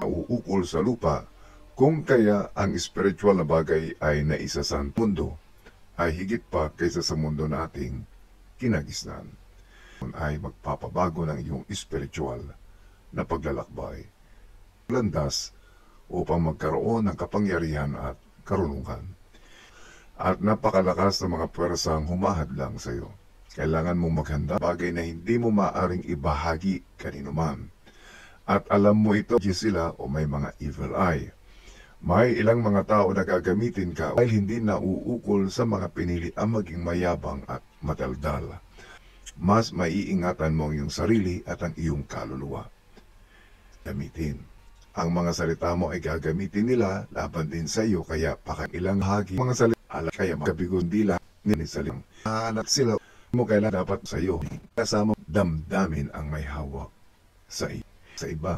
nauukol sa lupa, kung kaya ang espiritual na bagay ay naisa sa mundo, ay higit pa kaysa sa mundo na ating kinagisnan. Ay magpapabago ng iyong espiritual na paglalakbay, landas upang magkaroon ng kapangyarihan at karunungan. At napakalakas ng mga pwersang humahadlang sa iyo. Kailangan mong maghanda bagay na hindi mo maaring ibahagi kanino man. At alam mo ito, sila o may mga evil eye. May ilang mga tao na gagamitin ka dahil hindi nauukol sa mga pinili ang maging mayabang at madaldal. Mas maiingatan mo ang iyong sarili at ang iyong kaluluwa. Gamitin. Ang mga salita mo ay gagamitin nila laban din sa iyo, kaya ilang hagi mga salita kaya makabigon dila ninisaling hanap sila mo kailan dapat sa iyo kasama damdamin ang may hawak sa iba.